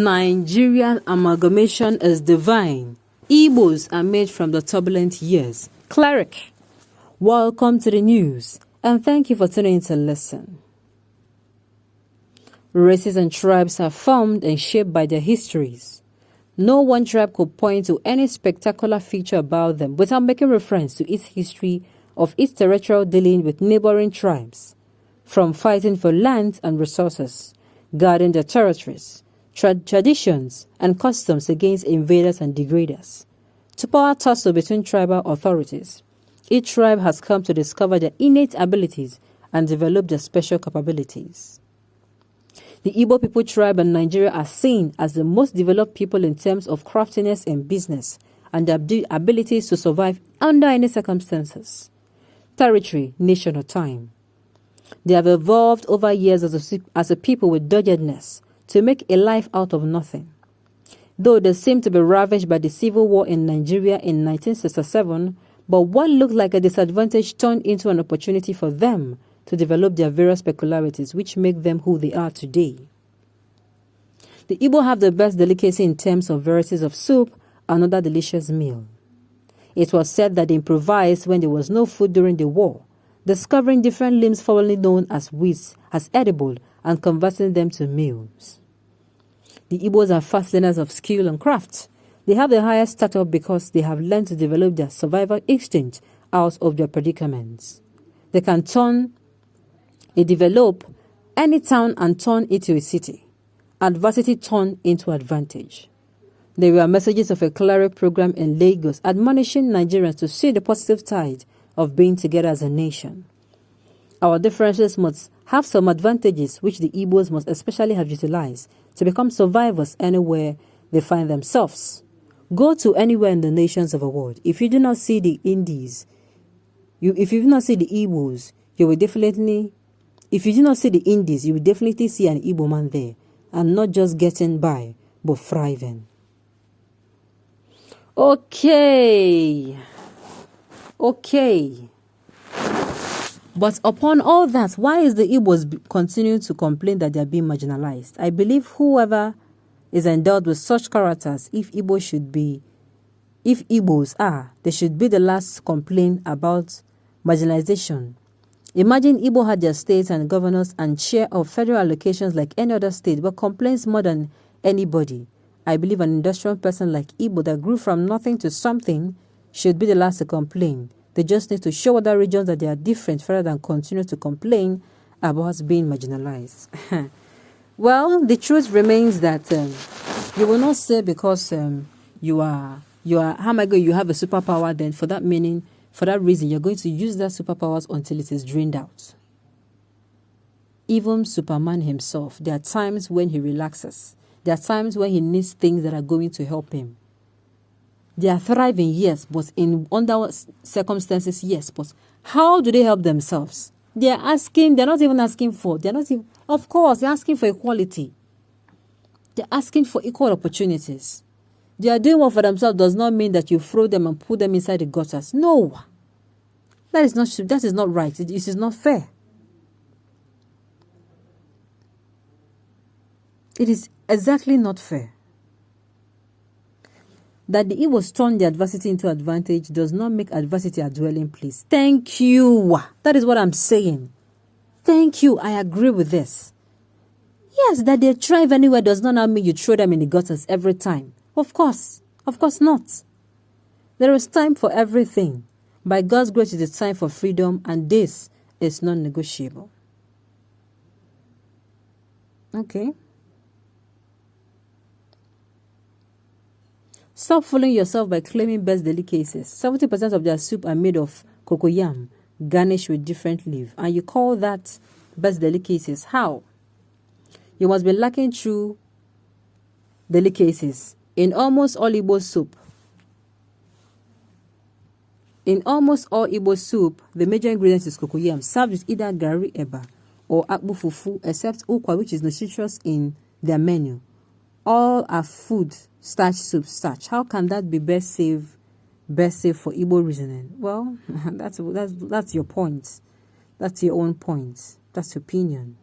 Nigerian amalgamation is divine. Igbos are made from the turbulent years. Cleric, welcome to the news, and thank you for tuning in to listen. Races and tribes are formed and shaped by their histories. No one tribe could point to any spectacular feature about them without making reference to its history of its territorial dealing with neighboring tribes, from fighting for land and resources, guarding their territories, traditions, and customs against invaders and degraders, to power tussle between tribal authorities. Each tribe has come to discover their innate abilities and develop their special capabilities. The Igbo people tribe in Nigeria are seen as the most developed people in terms of craftiness in business and their abilities to survive under any circumstances, territory, nation, or time. They have evolved over years as a people with doggedness to make a life out of nothing. Though they seem to be ravaged by the civil war in Nigeria in 1967, but what looked like a disadvantage turned into an opportunity for them to develop their various peculiarities which make them who they are today. The Igbo have the best delicacy in terms of varieties of soup and other delicious meal. It was said that they improvised when there was no food during the war, discovering different limbs formerly known as weeds as edible and converting them to meals. The Igbos are fast learners of skill and craft. They have the highest status because they have learned to develop their survival instinct out of their predicaments. They can develop any town and turn it to a city. Adversity turned into advantage. There were messages of a cleric program in Lagos admonishing Nigerians to see the positive tide of being together as a nation. Our differences must have some advantages which the Igbos must especially have utilized to become survivors anywhere they find themselves. Go to anywhere in the nations of the world. If you do not see the Indies, if you do not see the Igbos, you will definitely see an Igbo man there, and not just getting by, but thriving. Okay. But upon all that, why is the Igbos continuing to complain that they are being marginalized? I believe whoever is endowed with such characters, if Igbos are, they should be the last to complain about marginalization. Imagine Igbo had their states and governors and share of federal allocations like any other state, but complains more than anybody. I believe an industrial person like Igbo that grew from nothing to something should be the last to complain. They just need to show other regions that they are different rather than continue to complain about being marginalized. Well, the truth remains that you will not say because you have a superpower, then for that reason, you're going to use that superpowers until it is drained out. Even Superman himself, there are times when he relaxes. There are times when he needs things that are going to help him. They are thriving, yes, but under circumstances, yes, but how do they help themselves? Of course, they're asking for equality. They're asking for equal opportunities. They are doing what for themselves does not mean that you throw them and put them inside the gutters. No. That is not right. It is not fair. It is exactly not fair. That the Igbos turn the adversity into advantage does not make adversity a dwelling place. Thank you. That is what I'm saying. Thank you. I agree with this. Yes, that they thrive anywhere does not mean you throw them in the gutters every time. Of course not. There is time for everything. By God's grace, it is time for freedom, and this is non-negotiable. Okay. Stop fooling yourself by claiming best delicacies. 70% of their soup are made of cocoyam, garnished with different leaves, and you call that best delicacies. How? You must be lacking true delicacies. In almost all Igbo soup, the major ingredient is cocoyam, served with either gari eba or akpu fufu, except ukwa, which is nutritious in their menu. All are food, soup starch. How can that be best safe for Igbo reasoning? Well, that's your point. That's your own point. That's your opinion.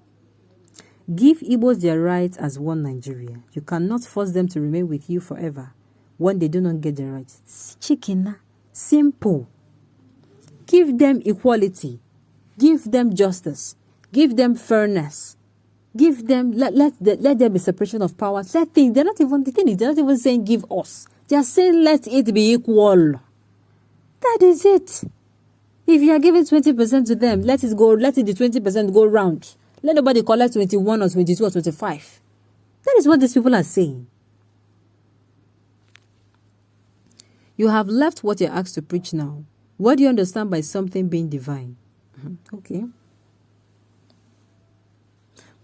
Give Igbos their rights as one Nigeria. You cannot force them to remain with you forever when they do not get their rights. Chicken, simple. Give them equality. Give them justice. Give them fairness. Give them, let there be separation of powers. They're not even saying give us. They're saying let it be equal. That is it. If you are giving 20% to them, let it the 20% go round. Let nobody collect 21 or 22 or 25. That is what these people are saying. You have left what you're asked to preach now. What do you understand by something being divine? Okay.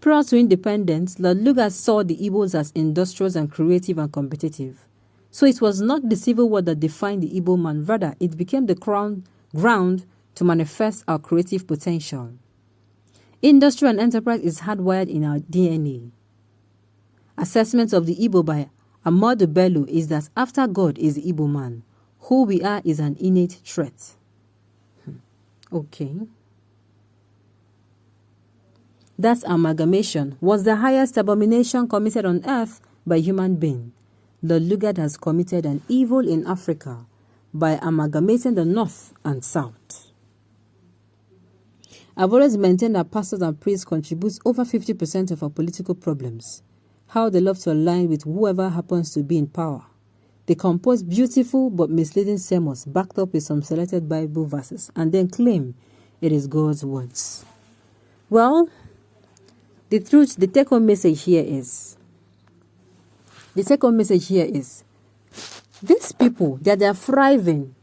Prior to independence, Lord Lugard saw the Igbos as industrious and creative and competitive. So it was not the civil war that defined the Igbo man. Rather, it became the ground to manifest our creative potential. Industry and enterprise is hardwired in our DNA. Assessment of the Igbo by Amadu Bello is that after God is the Igbo man, who we are is an innate trait. Okay. That amalgamation was the highest abomination committed on earth by human being. Lord Lugard has committed an evil in Africa by amalgamating the North and South. I've always maintained that pastors and priests contribute over 50% of our political problems. How they love to align with whoever happens to be in power. They compose beautiful but misleading sermons backed up with some selected Bible verses and then claim it is God's words. Well, the take-home message here is, these people, that they are thriving,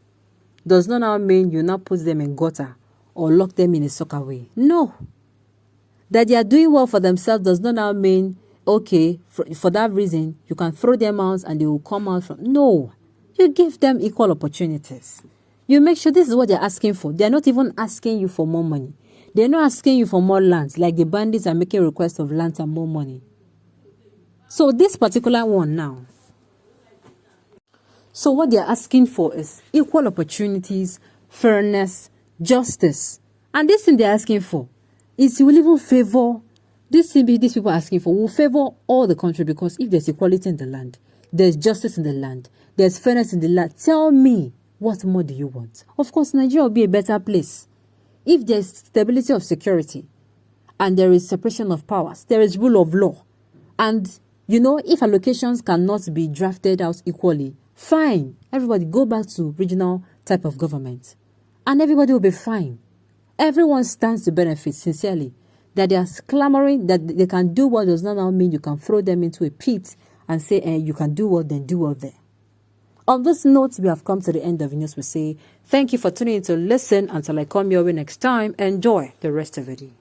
does not now mean you now put them in gutter or lock them in a soccer way. No. That they are doing well for themselves does not now mean, okay, for that reason, you can throw them out and they will come out from. No. You give them equal opportunities. You make sure this is what they're asking for. They're not even asking you for more money. They're not asking you for more lands, like the bandits are making requests of lands and more money. So this particular one now. So what they're asking for is equal opportunities, fairness, justice. And this thing they're asking for is will even favor, these people are asking for will favor all the country, because if there's equality in the land, there's justice in the land, there's fairness in the land. Tell me, what more do you want? Of course, Nigeria will be a better place. If there's stability of security and there is separation of powers, there is rule of law. And, if allocations cannot be drafted out equally, fine. Everybody go back to regional type of government. And everybody will be fine. Everyone stands to benefit, sincerely. That they are clamoring that they can do what does not now mean you can throw them into a pit and say, you can do what, then do what there. On this note, we have come to the end of the news. We say thank you for tuning in to listen. Until I come your way next time, enjoy the rest of the day.